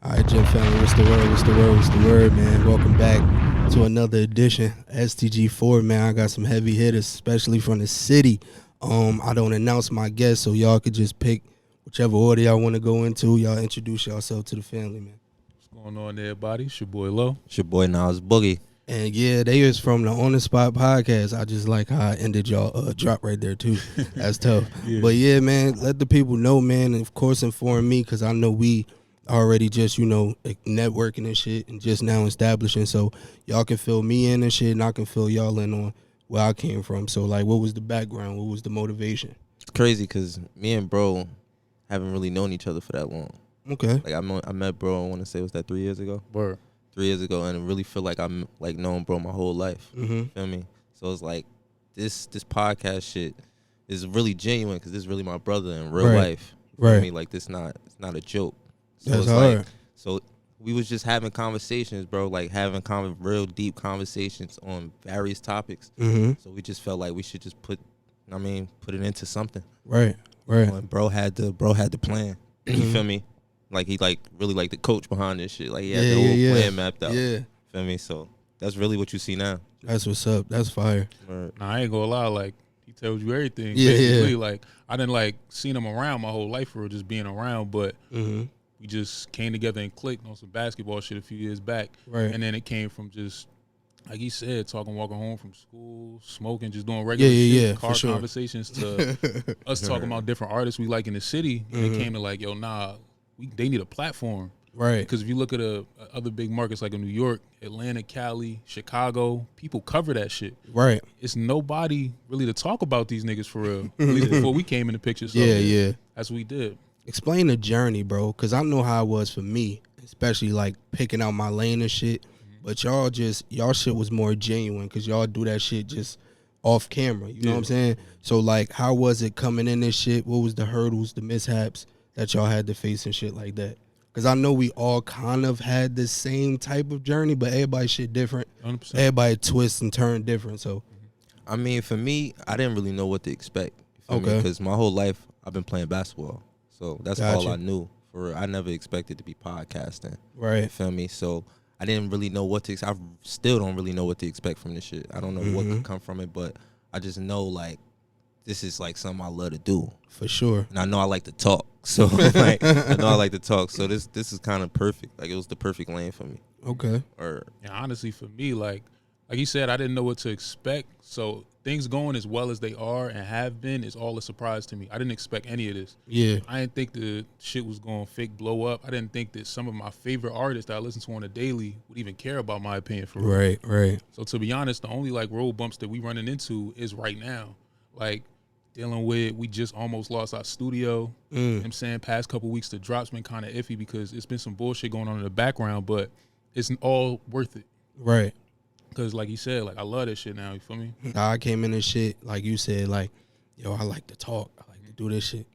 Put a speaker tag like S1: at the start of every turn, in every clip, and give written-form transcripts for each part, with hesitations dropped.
S1: All right, Gym family, what's the word? What's the word? What's the word, man? Welcome back to another edition, STG4, man. I got some heavy hitters, especially from the city. I don't announce my guests, so y'all could just pick whichever order y'all want to go into. Y'all introduce yourself to the family, man.
S2: What's going on, everybody? It's your boy Lo.
S3: It's your boy Nas Boogie.
S1: And yeah, they is from the On the Spot podcast. I just like how I ended y'all drop right there too. That's tough.
S2: Yeah.
S1: But yeah, man, let the people know, man. And of course, inform me because I know we already just networking and shit and just now establishing. So y'all can fill me in and shit, and I can fill y'all in on where I came from. So like, what was the background? What was the motivation?
S3: It's crazy because me and bro haven't really known each other for that long.
S1: Okay.
S3: Like I met bro, I want to say, was that 3 years ago?
S2: Word.
S3: 3 years ago, and I really feel like I'm like known bro my whole life.
S1: Mm-hmm.
S3: Feel me? So it's like this podcast shit is really genuine because this is really my brother in real life. Feel
S1: Right.
S3: me? Like it's not a joke. So
S1: That's
S3: it's
S1: hard.
S3: like, so we was just having conversations, bro, like having real deep conversations on various topics.
S1: Mm-hmm.
S3: So we just felt like we should just put it into something.
S1: Right. Right.
S3: And bro had the plan. You feel me? Like he really the coach behind this shit. Like he had the whole plan mapped out.
S1: Yeah.
S3: Feel me? So that's really what you see now.
S1: That's what's up. That's fire.
S3: Right.
S2: Nah, I ain't gonna lie, like he tells you everything.
S1: Yeah,
S2: Basically,
S1: yeah.
S2: like I didn't like seen him around my whole life for just being around, but
S1: Mm-hmm.
S2: we just came together and clicked on some basketball shit a few years back.
S1: Right.
S2: And then it came from just like he said, walking home from school, smoking, just doing regular
S1: Yeah,
S2: car
S1: for sure.
S2: conversations to us talking about different artists we like in the city. And it came to like, yo, nah, they need a platform.
S1: Right.
S2: Because if you look at other big markets like in New York, Atlanta, Cali, Chicago, people cover that shit.
S1: Right.
S2: It's nobody really to talk about these niggas for real. At least before we came in the picture. So
S1: Yeah.
S2: that's what we did.
S1: Explain the journey, bro, because I know how it was for me, especially like picking out my lane and shit. But y'all shit was more genuine because y'all do that shit just off camera. You know what I'm saying? So like, how was it coming in this shit? What was the hurdles, the mishaps that y'all had to face and shit like that? Because I know we all kind of had the same type of journey, but everybody shit different.
S2: 100%.
S1: Everybody twists and turn different. So
S3: I mean, for me, I didn't really know what to expect.
S1: Okay.
S3: Because my whole life I've been playing basketball, so that's all
S1: Gotcha.
S3: I knew. For real. I never expected to be podcasting. You
S1: right.
S3: feel me? So I didn't really know what to. I still don't really know what to expect from this shit. I don't know what could come from it, but I just know like this is like something I love to do.
S1: For sure.
S3: And I know I like to talk, so like I know I like to talk. So this is kind of perfect. Like it was the perfect lane for me.
S1: Okay.
S3: Or
S2: And honestly, for me, like you said, I didn't know what to expect. So things going as well as they are and have been is all a surprise to me. I didn't expect any of this.
S1: Yeah.
S2: I didn't think the shit was going to fake blow up. I didn't think that some of my favorite artists that I listen to on a daily would even care about my opinion for real.
S1: Right.
S2: So to be honest, the only like road bumps that we running into is right now. Like dealing with, we just almost lost our studio. You know what I'm saying? Past couple weeks, the drop's been kind of iffy because it's been some bullshit going on in the background, but it's all worth it.
S1: Right.
S2: Because like you said, like I love this shit now. You feel me?
S1: I came in and shit, like you said, like, yo, I like to talk. I like to do this shit.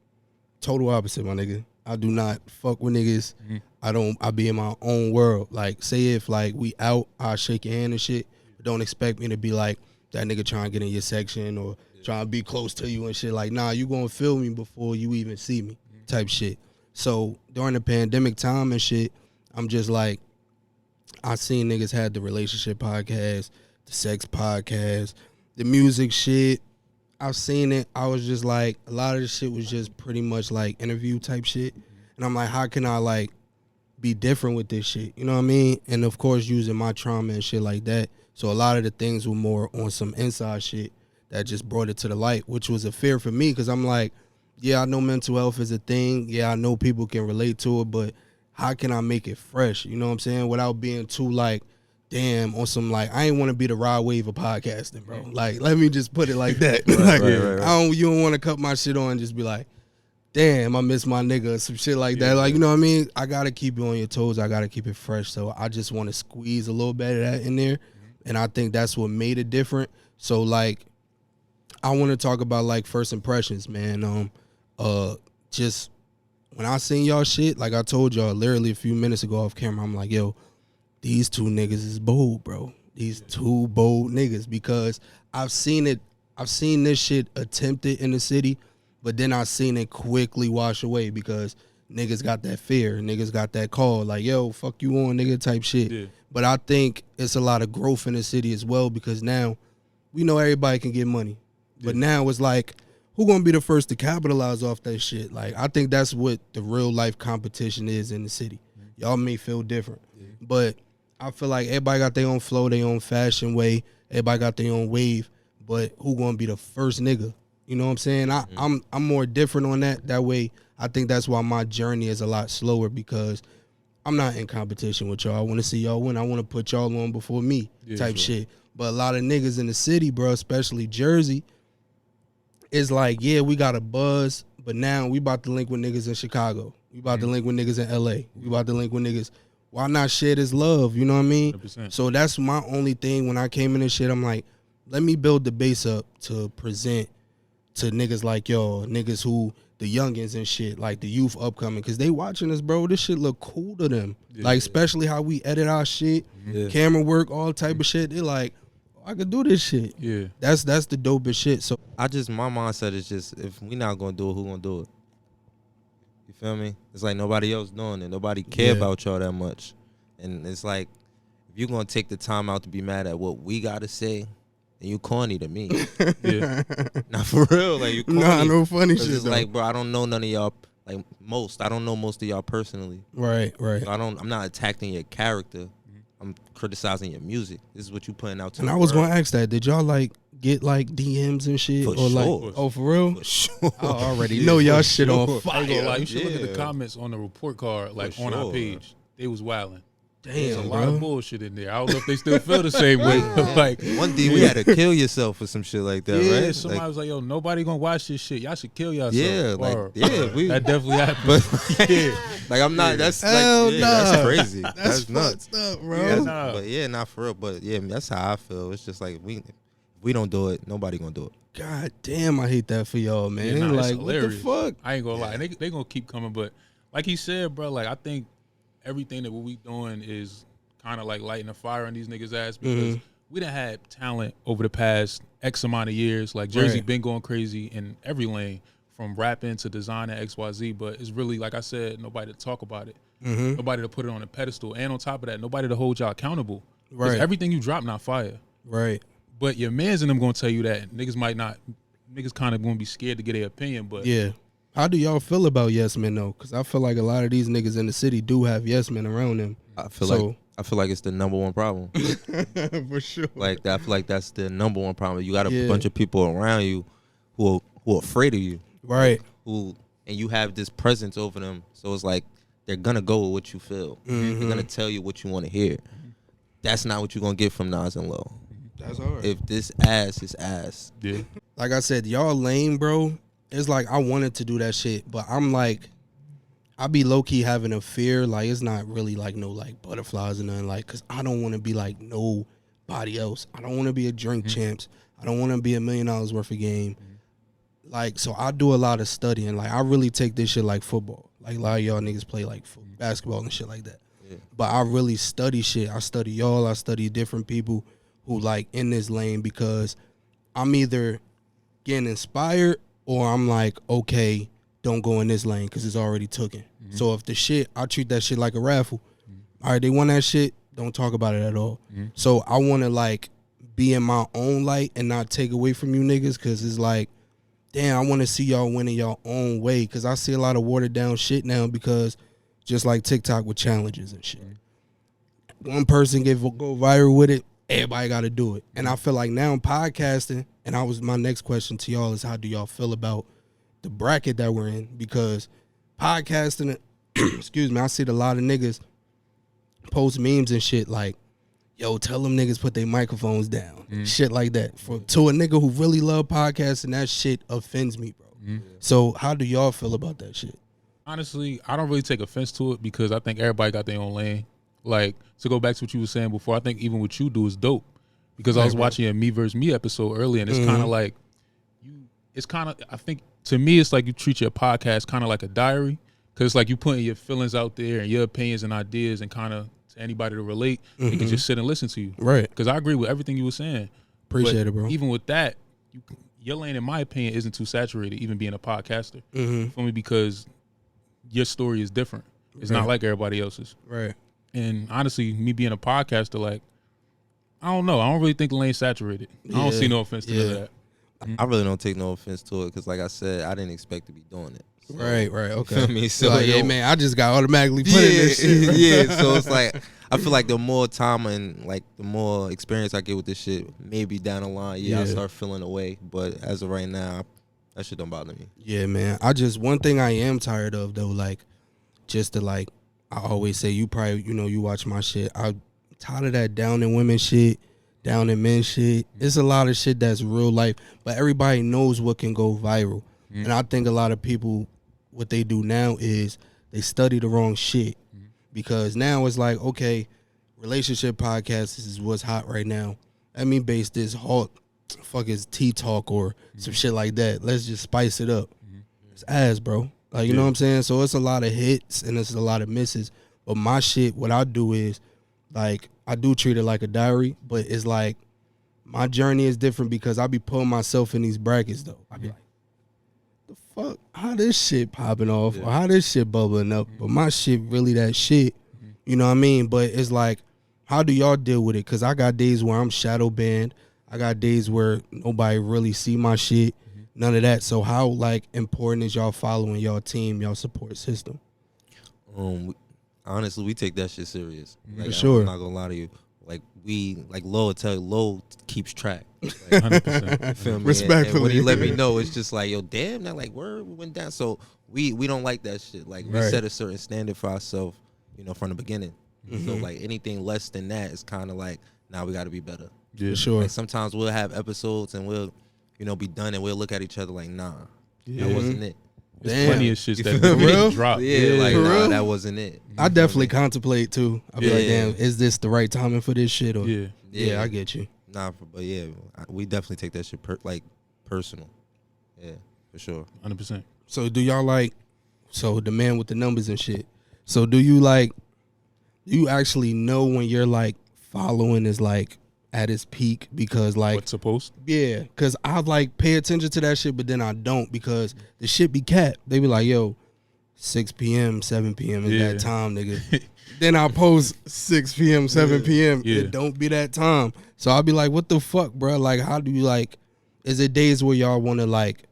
S1: Total opposite, my nigga. I do not fuck with niggas. I be in my own world. Like, say if, like, we out, I'll shake your hand and shit. But don't expect me to be like, that nigga trying to get in your section or trying to be close to you and shit. Like, nah, you gonna feel me before you even see me type shit. So, during the pandemic time and shit, I'm just like, I seen niggas had the relationship podcast, the sex podcast, the music shit. I've seen it. I was just like, a lot of the shit was just pretty much like interview type shit. And I'm like, how can I like be different with this shit? You know what I mean? And of course, using my trauma and shit like that. So a lot of the things were more on some inside shit that just brought it to the light, which was a fear for me because I'm like, yeah, I know mental health is a thing. Yeah, I know people can relate to it, but how can I make it fresh? You know what I'm saying? Without being too like, damn, on some like, I ain't want to be the raw wave of podcasting, bro. Like, let me just put it like that. Like,
S3: right.
S1: you don't want to cut my shit on and just be like, damn, I miss my nigga, or some shit like that. Like, you know what I mean? I gotta keep you on your toes. I gotta keep it fresh. So I just want to squeeze a little bit of that in there, and I think that's what made it different. So like, I want to talk about like first impressions, man. Just when I seen y'all shit, like I told y'all literally a few minutes ago off camera, I'm like, yo, these two niggas is bold, bro. These two bold niggas, because I've seen this shit attempted in the city, but then I seen it quickly wash away because niggas got that fear, niggas got that call, like, yo, fuck you on, nigga, type shit.
S2: Yeah.
S1: But I think it's a lot of growth in the city as well, because now we know everybody can get money. But now it's like, who gonna be the first to capitalize off that shit? Like, I think that's what the real life competition is in the city. Y'all may feel different, but I feel like everybody got their own flow, their own fashion way. Everybody got their own wave. But who gonna be the first nigga? You know what I'm saying? I'm more different on that. That way, I think that's why my journey is a lot slower, because I'm not in competition with y'all. I want to see y'all win. I want to put y'all on before me, type shit. But a lot of niggas in the city, bro, especially Jersey, is like, yeah, we got a buzz, but now we about to link with niggas in Chicago. We about to link with niggas in LA. We about to link with niggas. Why not share this love? You know what I mean?
S2: 100%.
S1: So that's my only thing when I came in this shit. I'm like, let me build the base up to present to niggas like y'all, niggas who, the youngins and shit, like the youth upcoming, because they watching us, bro. This shit look cool to them. Like, especially how we edit our shit, camera work, all type of shit. They like, I could do this shit.
S2: Yeah.
S1: That's the dopest shit. So
S3: my mindset is just, if we not gonna do it, who gonna do it? You feel me? It's like nobody else doing it. Nobody care about y'all that much. And it's like, if you gonna take the time out to be mad at what we gotta say, then you corny to me.
S2: Yeah.
S3: Not for real. Like, you corny.
S1: nah, no funny shit.
S3: It's
S1: Though.
S3: like, bro, I don't know none of y'all. Like, I don't know most of y'all personally.
S1: Right.
S3: So I'm not attacking your character. I'm criticizing your music. This is what you putting out to
S1: And
S3: the
S1: I was
S3: world.
S1: gonna ask that. Did y'all like get like DMs and shit?
S3: For
S1: or
S3: sure.
S1: like, oh, for real?
S3: For sure.
S1: I already know y'all shit on
S2: I ain't gonna lie,
S1: fire.
S2: you should look at the
S3: Yeah.
S2: comments on the report card, like
S3: For
S2: on our
S3: sure.
S2: page. They was wilding. There's a
S1: Damn,
S2: lot of
S1: bro.
S2: bullshit in there. I don't know if they still feel the same way. Like,
S3: One day we had to kill yourself or some shit like that,
S2: yeah,
S3: right?
S2: somebody
S3: Like,
S2: was like, yo, nobody gonna watch this shit. Y'all should kill yourself.
S3: yeah,
S2: Or,
S3: we.
S2: that definitely happened.
S3: But
S2: yeah.
S3: like, I'm not. That's
S1: Hell
S3: like,
S1: nah.
S3: that's crazy.
S1: That's
S3: nuts.
S1: fucked up, bro.
S2: Yeah, nah.
S3: But yeah, not for real. But yeah, that's how I feel. It's just like, if we don't do it, nobody gonna do it.
S1: God damn, I hate that for y'all, man.
S2: Yeah, nah, it's
S1: like, what the
S2: hilarious.
S1: fuck?
S2: I ain't gonna lie. And they gonna keep coming, but like he said, bro, like, I think everything that what we doing is kind of like lighting a fire on these niggas' ass, because we done had talent over the past X amount of years. Like, Jersey been going crazy in every lane, from rapping to design and XYZ, but it's really, like I said, nobody to talk about it. Nobody to put it on a pedestal. And on top of that, nobody to hold y'all accountable. Because everything you drop not fire.
S1: Right.
S2: But your mans and them gonna tell you that. Niggas might not. Niggas kind of gonna be scared to get their opinion, but
S1: Yeah. How do y'all feel about yes men though? Because I feel like a lot of these niggas in the city do have yes men around them.
S3: I feel like it's the number one problem.
S1: For sure.
S3: Like, I feel like that's the number one problem. You got a bunch of people around you who are afraid of you.
S1: Right.
S3: And you have this presence over them. So it's like, they're gonna go with what you feel. They're gonna tell you what you want to hear. That's not what you're gonna get from Nas and Low.
S1: That's hard.
S3: If this ass is ass.
S2: yeah.
S1: Like I said, y'all lame, bro. It's like I wanted to do that shit, but I'm like, I be low key having a fear. Like, it's not really like no like butterflies or nothing. Like, cause I don't want to be like nobody else. I don't want to be a drink champs. I don't want to be $1 million worth of game. Like, so I do a lot of studying. Like, I really take this shit like football. Like, a lot of y'all niggas play like basketball and shit like that.
S3: Yeah.
S1: But I really study shit. I study y'all. I study different people who like in this lane, because I'm either getting inspired or I'm like, okay, don't go in this lane because it's already taken. So if the shit, I treat that shit like a raffle. All right, they won that shit, don't talk about it at all. So I want to like be in my own light and not take away from you niggas, because it's like, damn, I want to see y'all winning y'all own way, because I see a lot of watered down shit now, because just like TikTok with challenges and shit. One person go viral with it, everybody got to do it. And I feel like now I'm podcasting, and my next question to y'all is, how do y'all feel about the bracket that we're in? Because podcasting, excuse me, I see a lot of niggas post memes and shit like, yo, tell them niggas put their microphones down, shit like that. To a nigga who really love podcasting, that shit offends me, bro. So how do y'all feel about that shit?
S2: Honestly, I don't really take offense to it, because I think everybody got their own lane. Like, to go back to what you were saying before, I think even what you do is dope, because I was watching a Me vs. Me episode earlier, and it's kind of like I think to me, it's like you treat your podcast kind of like a diary, because it's like you putting your feelings out there and your opinions and ideas, and kind of to anybody to relate, they can just sit and listen to you.
S1: Right.
S2: Because I agree with everything you were saying.
S1: Appreciate it, bro.
S2: Even with that, your lane, in my opinion, isn't too saturated, even being a podcaster. For me, because your story is different. It's
S1: Right.
S2: not like everybody else's.
S1: Right.
S2: And honestly, me being a podcaster, like, I don't know. I don't really think the lane's saturated. I don't see no offense to none of that.
S3: I really don't take no offense to it because, like I said, I didn't expect to be doing it. So,
S1: Right. Okay.
S3: feel me? So
S1: like, hey man, I just got automatically put in this shit.
S3: yeah. So it's like I feel like the more time and like the more experience I get with this shit, maybe down the line, I'll start feeling away. But as of right now, that shit don't bother me.
S1: Yeah, man. One thing I am tired of though, like, just to like, I always say, you probably, you watch my shit. I'm tired of that down in women shit, down in men shit. It's a lot of shit that's real life, but everybody knows what can go viral. And I think a lot of people, what they do now is they study the wrong shit, because now it's like, okay, relationship podcasts is what's hot right now. Let me base this fucking tea talk or some shit like that. Let's just spice it up. It's ass, bro. Like, you know what I'm saying? So it's a lot of hits and it's a lot of misses. But my shit, what I do is, like, I do treat it like a diary, but it's like my journey is different because I be putting myself in these brackets, though. I be like, the fuck? How this shit popping off? Or how this shit bubbling up? But my shit really that shit. You know what I mean? But it's like, how do y'all deal with it? Because I got days where I'm shadow banned. I got days where nobody really see my shit. None of that. So how, like, important is y'all following y'all team, y'all support system?
S3: Honestly, we take that shit serious. Like,
S1: For sure.
S3: I'm not gonna lie to you. Like, Lo will tell you, Lo keeps track. Like,
S2: 100%.
S3: feel me?
S1: Respectfully.
S3: And when he let me know, it's just like, yo, damn, that like word went down. So we don't like that shit. Like, we set a certain standard for ourselves, from the beginning. So like anything less than that is kind of like, now we got to be better.
S2: Yeah.
S1: For sure.
S3: Like sometimes we'll have episodes and we'll, be done and we'll look at each other like, nah, that wasn't it.
S2: There's plenty of shit that
S1: For real?
S2: really drop.
S3: Yeah, like,
S1: For
S3: nah,
S1: real?
S3: that wasn't it.
S1: I definitely contemplate, too. I be like,
S3: Yeah.
S1: damn, is this the right timing for this shit? Or,
S2: Yeah.
S1: I get you.
S3: Nah, but yeah, we definitely take that shit personal. Yeah, for sure.
S2: 100%.
S1: So do y'all like, so the man with the numbers and shit, so do you actually know when you're like following is like at its peak? Because like,
S2: What's supposed?
S1: yeah, because I like pay attention to that shit, but then I don't, because the shit be capped. They be like, yo, 6 p.m., 7 p.m. is that time, nigga. Then I post 6 p.m., 7 p.m.
S2: Yeah.
S1: It don't be that time. So I'll be like, what the fuck, bro? Like, how do you like, is it days where y'all want to like,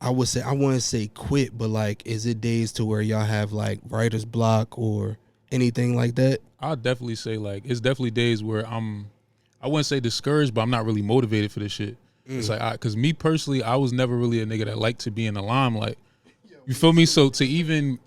S1: I wouldn't say quit, but like, is it days to where y'all have like writer's block or anything like that?
S2: I'll definitely say, like, it's definitely days where I wouldn't say discouraged, but I'm not really motivated for this shit. It's like, because me personally, I was never really a nigga that liked to be in the limelight. You feel me? So to even,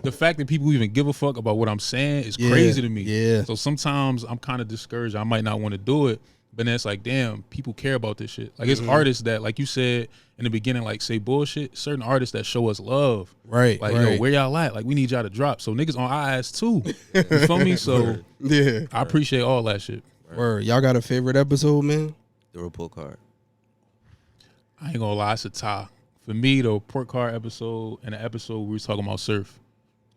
S2: the fact that people even give a fuck about what I'm saying is crazy to me.
S1: Yeah.
S2: So sometimes I'm kind of discouraged. I might not want to do it, but then it's like, damn, people care about this shit. Like, it's artists that, like you said in the beginning, like, say bullshit. Certain artists that show us love.
S1: Right.
S2: Like,
S1: right.
S2: yo, where y'all at? Like, we need y'all to drop. So niggas on our ass too. You feel me? So
S1: Yeah.
S2: I appreciate all that shit.
S1: Word. Y'all got a favorite episode, man?
S3: The report card.
S2: I ain't gonna lie, it's a tie. For me, the report card episode and the episode we was talking about surf.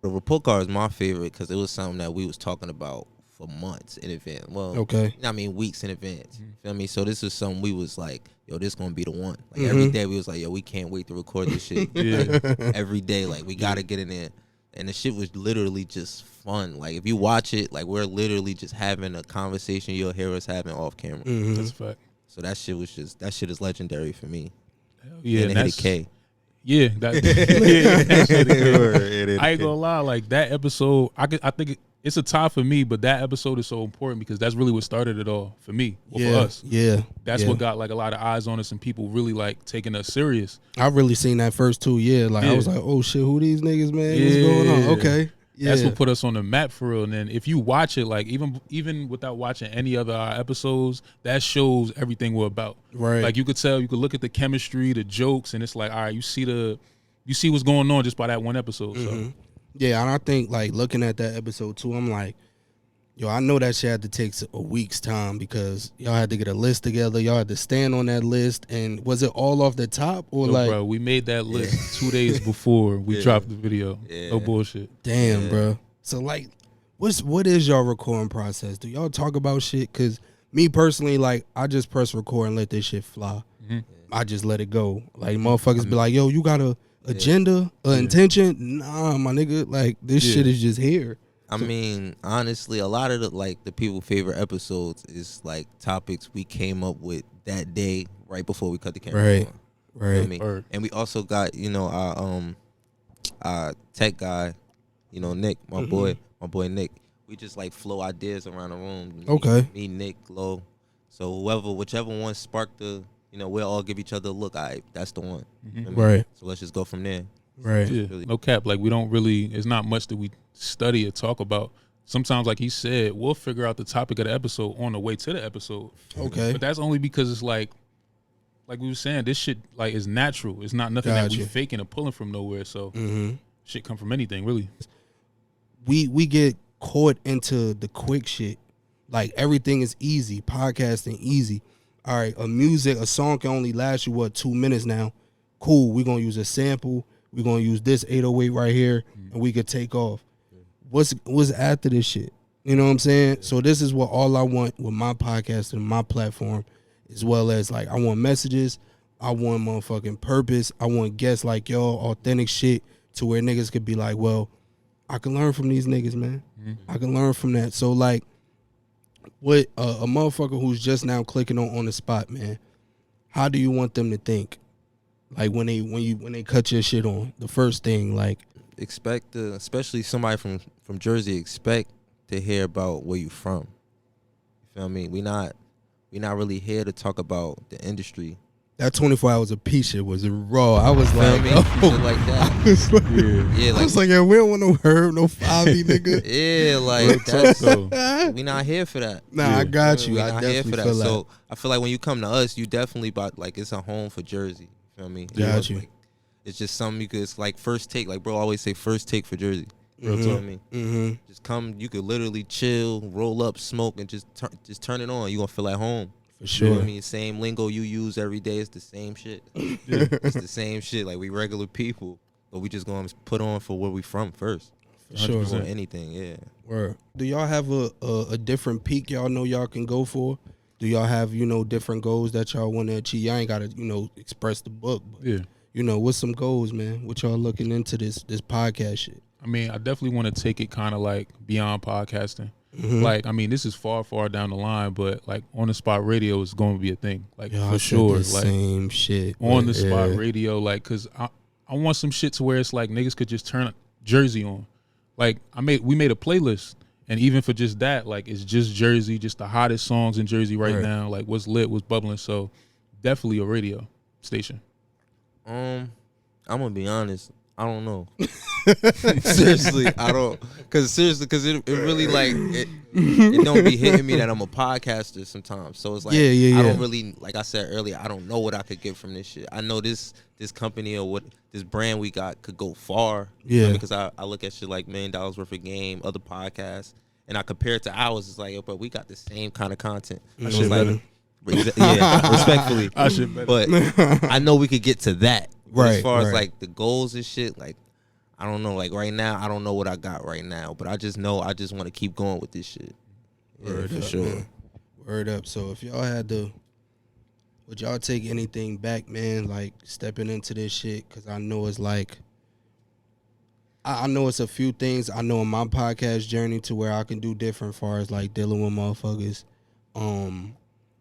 S3: The report card is my favorite because it was something that we was talking about for months in advance. Well,
S1: Okay.
S3: I mean weeks in advance. Feel me? So this is something we was like, yo, this gonna be the one. Like every day we was like, yo, we can't wait to record this shit. Like, every day, like we gotta get in there. And the shit was literally just fun. Like if you watch it, like we're literally just having a conversation you'll hear us having off camera.
S2: That's a fact.
S3: So that shit is legendary for me.
S2: Yeah,
S3: and it hit a K.
S2: Yeah, that shit a K.
S3: Word.
S2: I ain't gonna lie, like that episode, I think it's a tie for me, but that episode is so important because that's really what started it all for me, or for us.
S1: Yeah.
S2: That's what got like a lot of eyes on us and people really like taking us serious.
S1: I really seen that first 2 years. Like, I was like, oh shit, who these niggas, man? What's going on? Okay. Yeah.
S2: That's what put us on the map for real. And then if you watch it, like even without watching any other episodes, that shows everything we're about.
S1: Right.
S2: Like you could tell, you could look at the chemistry, the jokes, and it's like, all right, you see what's going on just by that one episode. So
S1: Yeah, and I think like looking at that episode too, I'm like, yo, I know that shit had to take a week's time because y'all had to get a list together. Y'all had to stand on that list. And was it all off the top or like,
S2: bro, we made that list 2 days before we dropped the video. No bullshit.
S1: damn, bro. So like, what is y'all recording process? Do y'all talk about shit? Cause me personally, like, I just press record and let this shit fly. I just let it go. Like motherfuckers be like, yo, you gotta agenda, intention. Nah, my nigga, like this shit is just here.
S3: I mean, honestly, a lot of the people favorite episodes is like topics we came up with that day right before we cut the camera on.
S1: Right.
S3: You know what I mean? And we also got, our tech guy, Nick, my boy Nick. We just like flow ideas around the room.
S1: Okay.
S3: Me, Nick, Lo. So whichever one sparked the, we'll all give each other a look. All right, that's the one.
S1: Right.
S3: So let's just go from there.
S1: Right.
S2: Yeah.
S3: Really.
S2: No cap. Like we don't really. It's not much that we study or talk about. Sometimes, like he said, we'll figure out the topic of the episode on the way to the episode.
S1: Okay.
S2: But that's only because it's like we were saying, this shit like is natural. It's not nothing that we faking or pulling from nowhere. So shit come from anything, really.
S1: We get caught into the quick shit. Like everything is easy. Podcasting easy. All right, a song can only last you 2 minutes now. Cool. We're gonna use a sample. We're gonna use this 808 right here, and we could take off. What's after this shit? You know what I'm saying? So this is what all I want with my podcast and my platform, as well as like I want messages, I want motherfucking purpose, I want guests like y'all, authentic shit, to where niggas could be like, well, I can learn from these niggas, man. I can learn from that. So like, what a motherfucker who's just now clicking on the spot, man, how do you want them to think? Like when they cut your shit on, the first thing, like
S3: expect especially somebody from Jersey, expect to hear about where you from. You feel me? We not really here to talk about the industry.
S1: That 24 hours of peace shit was raw. I was like,
S3: shit like that.
S1: I was like, I was like, yeah, we don't want no herb, no 5e, nigga.
S3: Yeah, like that's we not here for that.
S1: Nah, I got you.
S3: We
S1: I
S3: not here
S1: definitely
S3: for that.
S1: feel that.
S3: So I feel like when you come to us, you definitely about like it's a home for Jersey. You feel me?
S1: Got you.
S3: Like, it's just something you could. It's like first take. Like bro, always say first take for Jersey. You know what I mean? Just come. You could literally chill, roll up, smoke, and just turn it on. You gonna feel at home.
S1: For sure.
S3: You know what I mean? Same lingo you use every day. It's the same shit. It's the same shit. Like we regular people, but we just gonna put on for where we from first.
S1: For sure.
S3: Or anything, yeah.
S1: Word. Do y'all have a different peak y'all know y'all can go for? Do y'all have, different goals that y'all want to achieve? Y'all ain't got to, express the book. But, what's some goals, man? What y'all looking into this podcast shit?
S2: I mean, I definitely want to take it kind of like beyond podcasting. Like, I mean, this is far down the line, but like on the spot radio is going to be a thing. Like for sure. Like
S1: same shit.
S2: On the spot radio, like, cause I want some shit to where it's like niggas could just turn Jersey on. Like we made a playlist, and even for just that, like it's just Jersey, just the hottest songs in Jersey right now. Like what's lit, what's bubbling. So definitely a radio station.
S3: I'm gonna be honest. I don't know. Seriously, I don't. Cause it really like it don't be hitting me that I'm a podcaster sometimes. So it's like I don't really, like I said earlier, I don't know what I could get from this shit. I know this company or what this brand we got could go far.
S1: Yeah.
S3: Because I look at shit like $1 million worth of game, other podcasts, and I compare it to ours. It's like, but we got the same kind of content.
S1: I
S3: should like, respectfully.
S2: I should better.
S3: But I know we could get to that.
S1: Right.
S3: As far as like the goals and shit, like I don't know. Like right now, I don't know what I got right now, but I just know I just want to keep going with this shit.
S1: Word
S3: for
S1: up,
S3: sure.
S1: Man. Word up. So if y'all had to, would y'all take anything back, man? Like stepping into this shit, because I know it's like, I know it's a few things I know in my podcast journey to where I can do different, as far as like dealing with motherfuckers,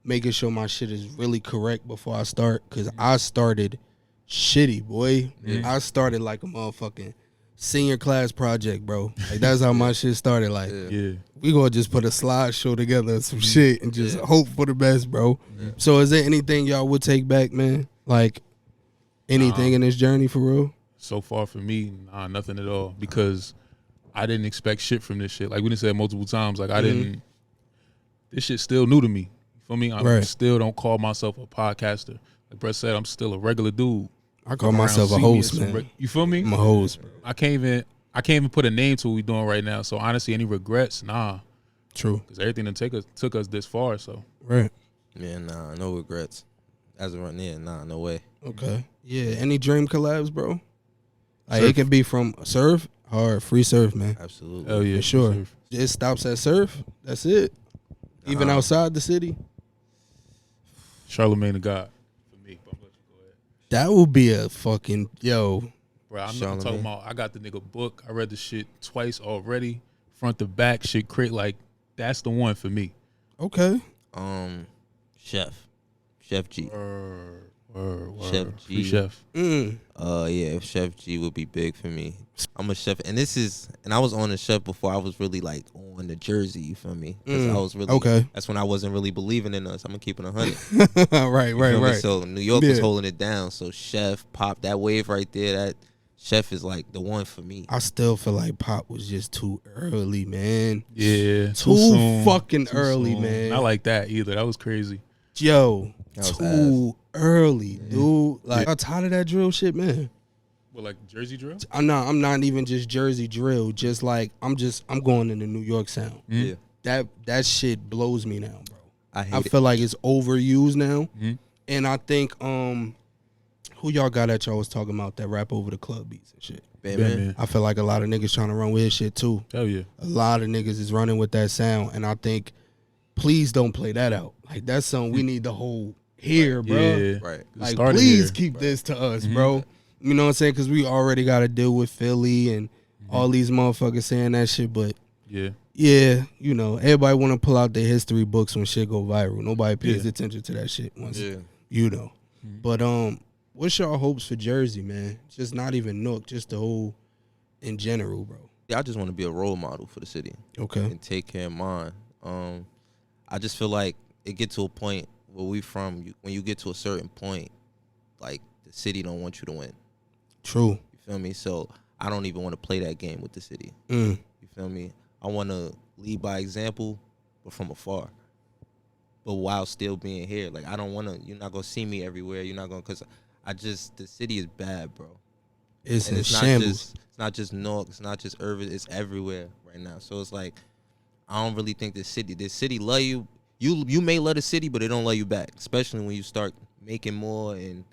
S1: making sure my shit is really correct before I start, because I started shitty, boy. I started like a motherfucking senior class project, bro. Like that's how my shit started. Like, we gonna just put a slideshow together, some shit, and just hope for the best, bro. So, is there anything y'all would take back, man? Like anything in this journey for real?
S2: So far for me, nah, nothing at all. Because I didn't expect shit from this shit. Like we done said multiple times, like I didn't. This shit's still new to me. For me, I still don't call myself a podcaster. Like Brett said, I'm still a regular dude.
S1: I call myself a host, man.
S2: You feel me?
S1: I'm a host, bro.
S2: I can't even put a name to what we doing right now. So honestly, any regrets? Nah.
S1: True.
S2: Because everything that took us this far. So
S1: right.
S3: Yeah, nah, no regrets. As of right now, nah, no way.
S1: Okay. Yeah. Any dream collabs, bro? Like it can be from surf or free surf, man.
S3: Absolutely.
S2: Hell yeah,
S1: for sure.
S2: Surf.
S1: It stops at surf. That's it. Even outside the city.
S2: Charlemagne the God for me. But I'm gonna let you go ahead.
S1: That would be a fucking
S2: Bro, I'm not talking about. I got the nigga book. I read the shit twice already, front to back. Shit, like that's the one for me.
S1: Okay.
S3: Chef G. Chef G.
S2: Free Chef.
S3: Yeah, Chef G would be big for me. I'm a chef, and I was on the chef before I was really like on the jersey. You feel me? Because I was really
S1: okay.
S3: That's when I wasn't really believing in us. I'm gonna keep it 100.
S1: right.
S3: So New York was holding it down. So Chef, Pop, that wave right there. That Chef is like the one for me.
S1: I still feel like Pop was just too early, man.
S2: Yeah,
S1: too fucking early, man.
S2: Not like that either. That was crazy.
S1: Yo, too early, dude. Like, I'm tired of that drill shit, man.
S2: What, like Jersey drill?
S1: I'm not even just Jersey drill. Just like I'm going in the New York sound.
S3: Yeah,
S1: that shit blows me now, bro.
S3: I
S1: feel like it's overused now, and I think who y'all got that y'all was talking about that rap over the club beats and shit.
S3: Man.
S1: I feel like a lot of niggas trying to run with his shit too.
S2: Hell yeah,
S1: a lot of niggas is running with that sound, and I think please don't play that out. Like that's something we need to hold here, bro.
S3: Yeah, right.
S1: Like please keep this to us, bro. You know what I'm saying? Because we already got to deal with Philly and all these motherfuckers saying that shit. But yeah, you know, everybody want to pull out their history books when shit go viral. Nobody pays attention to that shit once, you know. But what's your hopes for Jersey, man? Just not even Nook, just the whole in general, bro.
S3: Yeah, I just want to be a role model for the city.
S1: Okay.
S3: And take care of mine. I just feel like it get to a point where when you get to a certain point, like the city don't want you to win.
S1: True.
S3: You feel me? So I don't even want to play that game with the city.
S1: You
S3: feel me? I want to lead by example, but from afar. But while still being here. Like, I don't want to, you're not going to see me everywhere. You're not going to, because the city is bad, bro.
S1: It's in shambles.
S3: It's not just Newark. It's not just urban. It's everywhere right now. So it's like, I don't really think the city love you. You may love the city, but it don't love you back. Especially when you start making more and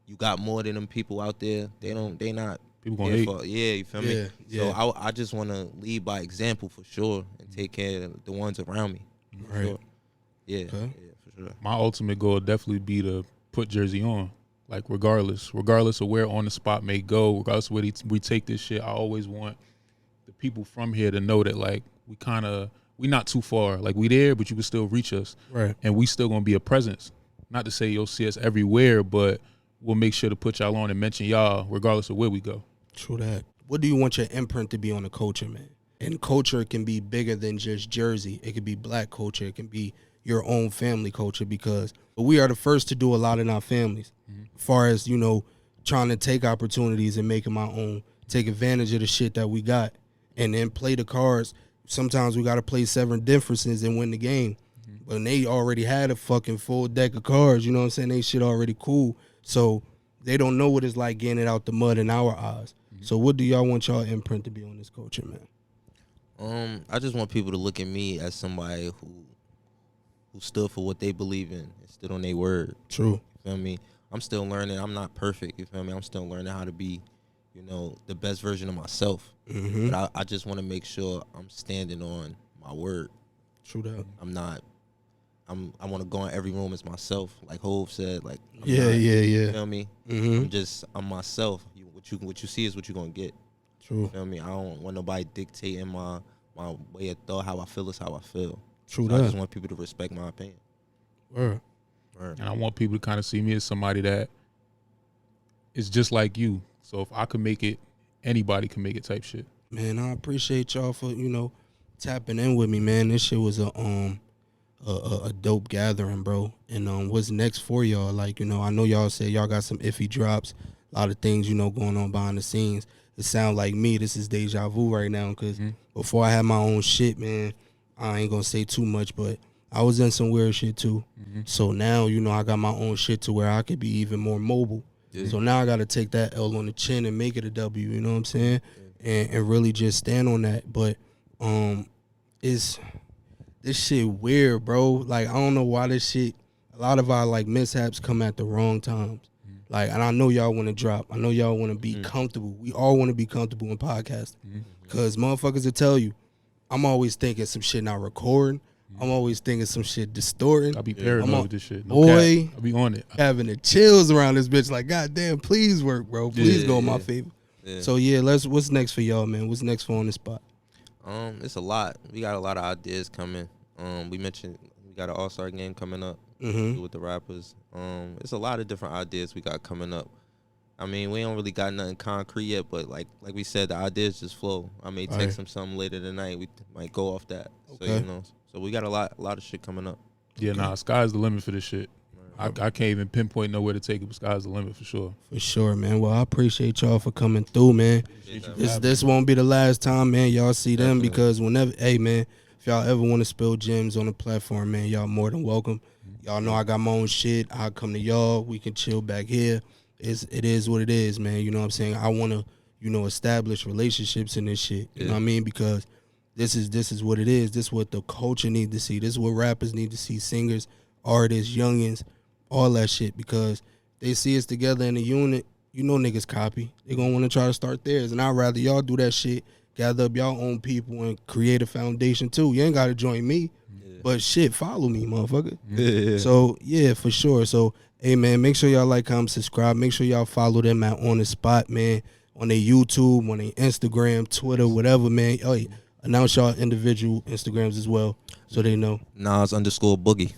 S3: you got more than them people out there. They not.
S2: People gonna hate.
S3: Yeah, you feel me?
S1: Yeah.
S3: So I just want to lead by example for sure and take care of the ones around me.
S1: Right.
S3: Sure. Yeah,
S1: okay.
S3: Yeah, for sure.
S2: My ultimate goal would definitely be to put Jersey on. Like, regardless of where On the Spot may go, regardless of where we take this shit, I always want the people from here to know that, like, we not too far. Like, we there, but you can still reach us.
S1: Right.
S2: And we still gonna be a presence. Not to say you'll see us everywhere, but we'll make sure to put y'all on and mention y'all regardless of where we go.
S1: True that. What do you want your imprint to be on the culture, man? And culture can be bigger than just Jersey. It could be black culture. It can be your own family culture, because we are the first to do a lot in our families. As far as, you know, trying to take opportunities and make them our own, take advantage of the shit that we got, and then play the cards. Sometimes we got to play 7 differences and win the game. But they already had a fucking full deck of cards, you know what I'm saying? They shit already cool. So they don't know what it's like getting it out the mud in our eyes. So what do y'all want y'all imprint to be on this culture, man?
S3: I just want people to look at me as somebody who stood for what they believe in and stood on their word.
S1: True.
S3: You feel me? I'm still learning. I'm not perfect. You feel me? I'm still learning how to be, you know, the best version of myself. But I just want to make sure I'm standing on my word.
S1: True that.
S3: I want to go in every room as myself, like Hov said. Like,
S1: yeah.
S3: You feel me? I'm myself. What you see is what you're gonna get.
S1: True.
S3: You feel me? I don't want nobody dictating my way of thought. How I feel is how I feel.
S1: True
S3: So
S1: that.
S3: I just want people to respect my opinion.
S1: Word.
S2: And I want people to kind of see me as somebody that is just like you. So if I can make it, anybody can make it type shit.
S1: Man, I appreciate y'all for, you know, tapping in with me, man. This shit was a dope gathering, bro. And what's next for y'all? Like, you know, I know y'all said y'all got some iffy drops, a lot of things, you know, going on behind the scenes. It sound like me, this is deja vu right now, because before I had my own shit, man, I ain't gonna say too much, but I was in some weird shit too. So now, you know, I got my own shit to where I could be even more mobile. So now I got to take that L on the chin and make it a W, you know what I'm saying? And really just stand on that. But this shit weird, bro. Like, I don't know why this shit, a lot of our, like, mishaps come at the wrong times. Like, and I know y'all want to drop. I know y'all want to be comfortable. We all want to be comfortable in podcasting. Because motherfuckers will tell you, I'm always thinking some shit not recording. I'm always thinking some shit distorting.
S2: I be paranoid with this shit. No
S1: boy,
S2: cap. I be on it.
S1: Having the chills around this bitch. Like, goddamn, please work, bro. Please go in my favor.
S3: Yeah.
S1: So yeah, what's next for y'all, man? What's next for On The Spot?
S3: It's a lot. We got a lot of ideas coming. We mentioned we got an all-star game coming up with the rappers. It's a lot of different ideas we got coming up. I mean, we don't really got nothing concrete yet, but like we said, the ideas just flow. I may text him something later tonight. We might go off that.
S1: Okay.
S3: So you know, so we got a lot of shit coming up.
S2: Yeah, nah, sky's the limit for this shit. I can't even pinpoint nowhere to take it, but sky's the limit for sure.
S1: For sure, man. Well, I appreciate y'all for coming through, man. This won't be the last time, man. Y'all see them because whenever, hey, man, if y'all ever want to spill gems on the platform, man, y'all more than welcome. Y'all know I got my own shit. I'll come to y'all. We can chill back here. It is what it is, man. You know what I'm saying? I want to, establish relationships in this shit. You know what I mean? Because this is what it is. This is what the culture need to see. This is what rappers need to see. Singers, artists, youngins, all that shit. Because they see us together in a unit. Niggas copy. They gonna want to try to start theirs. And I'd rather y'all do that shit, gather up y'all own people and create a foundation too. You ain't got to join me. But shit, follow me, motherfucker.
S3: Yeah.
S1: So, yeah, for sure. So, hey, man, make sure y'all like, comment, subscribe. Make sure y'all follow them at On The Spot, man. On their YouTube, on their Instagram, Twitter, whatever, man. Oh, yeah. Announce y'all individual Instagrams as well so they know.
S3: Nas_Boogie.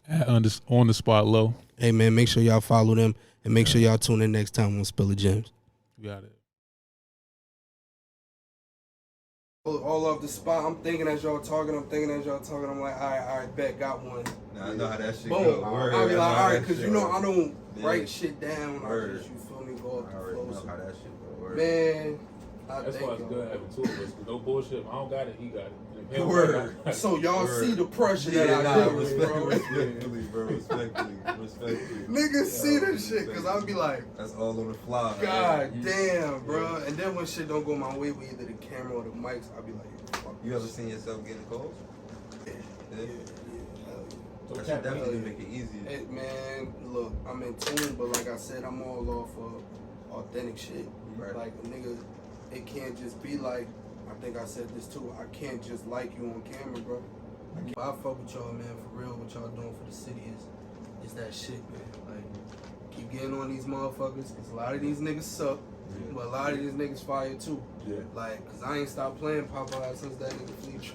S2: At On The Spot Low.
S1: Hey, man, make sure y'all follow them. And make sure y'all tune in next time on Spill the Gems.
S2: We got it.
S1: All off the spot. I'm thinking as y'all talking. I'm like, all right, bet, got one.
S3: Nah, I know how that shit
S1: Boom.
S3: go.
S1: I'll be like, all right, because I don't write shit down. I just, you feel me, go off the flow.
S3: know how that shit go.
S1: Man,
S2: That's why it's good having two of us. No bullshit. If I don't got it, he got it.
S3: Word.
S1: So y'all see the pressure that I do, bro.
S3: Respectfully, bro. Respectfully.
S1: Niggas see this shit, because I'll be like,
S3: that's all on the fly.
S1: God damn, bro. And then when shit don't go my way with either the camera or the mics, I'll be like, fuck.
S3: You ever seen yourself getting calls?
S1: Yeah.
S3: That should definitely make it easier.
S1: Hey, man, look, I'm in tune, but like I said, I'm all off of authentic shit.
S3: Right.
S1: Like, a nigga, it can't just be like, I think I said this too, I can't just like you on camera, bro. I fuck with y'all, man, for real. What y'all doing for the city is that shit, man. Like, keep getting on these motherfuckers, because a lot of these niggas suck, but a lot of these niggas fire too.
S3: Yeah.
S1: Like, because I ain't stopped playing Popeye since that nigga Fleet.